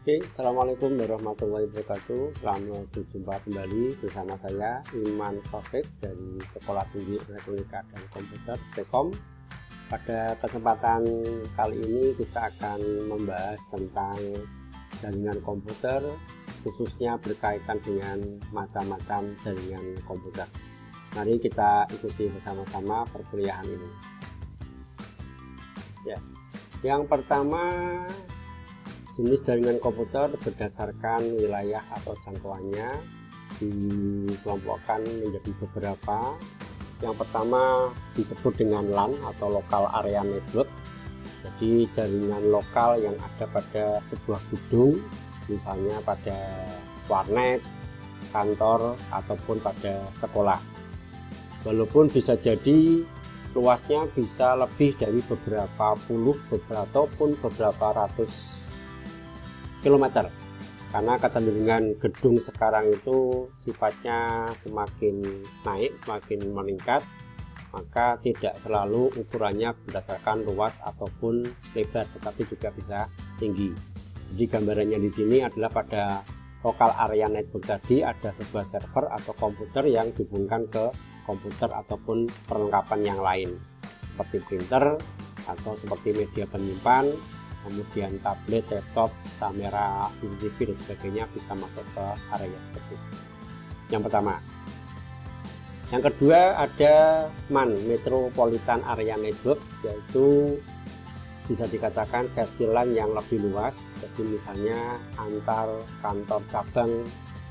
Oke, Assalamualaikum warahmatullahi wabarakatuh. Selamat berjumpa kembali bersama saya Iman Sofik dari Sekolah Tinggi Elektronika dan Komputer Stekom. Pada kesempatan kali ini kita akan membahas tentang jaringan komputer, khususnya berkaitan dengan macam-macam jaringan komputer. Mari kita ikuti bersama-sama perkuliahan ini. Ya, yang pertama, jenis jaringan komputer berdasarkan wilayah atau jangkauannya dikelompokkan menjadi beberapa. Yang pertama disebut dengan LAN atau Local Area Network. Jadi jaringan lokal yang ada pada sebuah gedung, misalnya pada warnet, kantor, ataupun pada sekolah. Walaupun bisa jadi luasnya bisa lebih dari beberapa puluh ataupun beberapa ratus kilometer, karena kecenderungan gedung sekarang itu sifatnya semakin naik, semakin meningkat, maka tidak selalu ukurannya berdasarkan luas ataupun lebar, tetapi juga bisa tinggi. Jadi gambarannya di sini adalah pada local area network tadi ada sebuah server atau komputer yang dihubungkan ke komputer ataupun perlengkapan yang lain seperti printer atau seperti media penyimpan, kemudian tablet, laptop, kamera, CCTV dan sebagainya bisa masuk ke area tersebut. Yang pertama. Yang kedua ada MAN, Metropolitan Area Network, yaitu bisa dikatakan versi LAN yang lebih luas. Jadi misalnya antar kantor cabang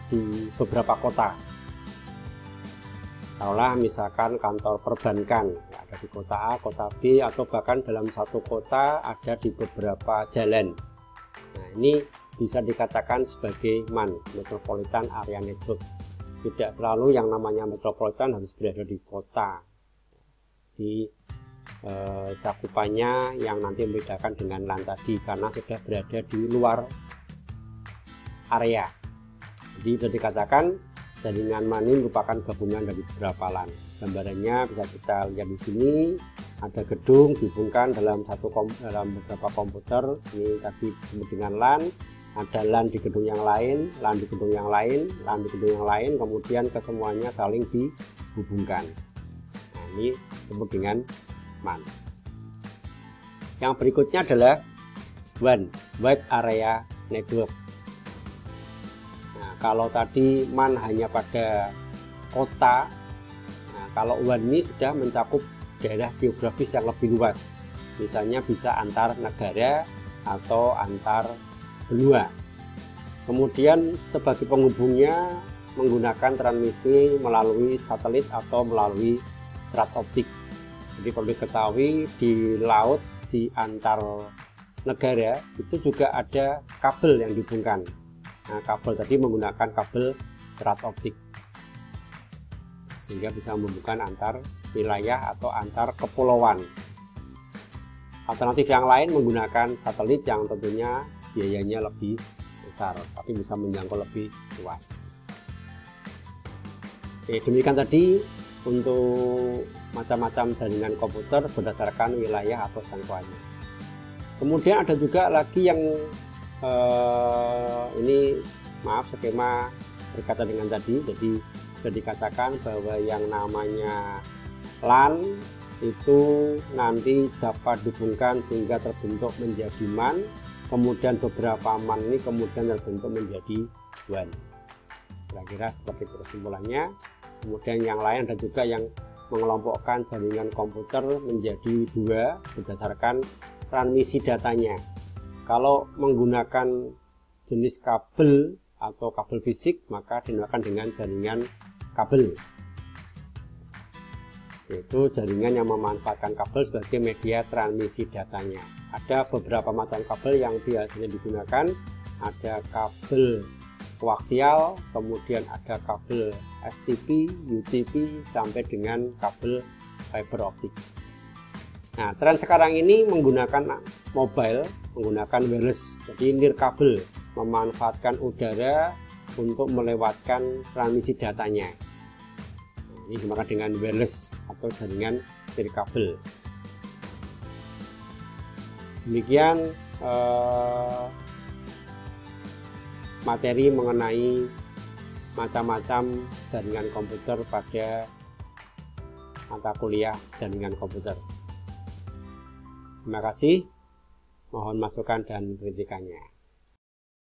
di beberapa kota. Taruhlah misalkan kantor perbankan ada di kota A, kota B, atau bahkan dalam satu kota ada di beberapa jalan. Nah, ini bisa dikatakan sebagai MAN, Metropolitan Area Network. Tidak selalu yang namanya metropolitan harus berada di kota. Di cakupannya yang nanti membedakan dengan LAN tadi karena sudah berada di luar area. Jadi bisa dikatakan jaringan MAN ini merupakan gabungan dari beberapa LAN. Gambarannya bisa kita lihat di sini, ada gedung dihubungkan dalam beberapa komputer. Ini tadi disebut dengan LAN. Ada LAN di gedung yang lain, LAN di gedung yang lain, LAN di gedung yang lain, kemudian kesemuanya saling dihubungkan. Nah, ini disebut dengan MAN. Yang berikutnya adalah WAN, Wide Area Network. Kalau tadi MAN hanya pada kota, nah kalau WAN ini sudah mencakup daerah geografis yang lebih luas, misalnya bisa antar negara atau antar benua. Kemudian sebagai penghubungnya menggunakan transmisi melalui satelit atau melalui serat optik. Jadi perlu diketahui di laut, di antar negara itu juga ada kabel yang dihubungkan. Nah, kabel tadi menggunakan kabel serat optik sehingga bisa menghubungkan antar wilayah atau antar kepulauan. Alternatif yang lain menggunakan satelit yang tentunya biayanya lebih besar tapi bisa menjangkau lebih luas. Oke, demikian tadi untuk macam-macam jaringan komputer berdasarkan wilayah atau jangkauannya. Kemudian ada juga lagi yang ini skema berkaitan dengan tadi. Jadi sudah dikatakan bahwa yang namanya LAN itu nanti dapat dihubungkan sehingga terbentuk menjadi MAN, kemudian beberapa MAN ini kemudian terbentuk menjadi WAN. Kira-kira seperti itu kesimpulannya. Kemudian yang lain ada juga yang mengelompokkan jaringan komputer menjadi dua berdasarkan transmisi datanya. Kalau menggunakan jenis kabel atau kabel fisik, maka dinamakan dengan jaringan kabel. Yaitu jaringan yang memanfaatkan kabel sebagai media transmisi datanya. Ada beberapa macam kabel yang biasanya digunakan. Ada kabel koaksial, kemudian ada kabel STP, UTP, sampai dengan kabel fiber optik. Nah, tren sekarang ini menggunakan mobile, menggunakan wireless, jadi nirkabel, memanfaatkan udara untuk melewatkan transmisi datanya. Nah, ini dinamakan dengan wireless atau jaringan nirkabel. Demikian materi mengenai macam-macam jaringan komputer pada mata kuliah jaringan komputer. Terima kasih, mohon masukan dan kritikannya.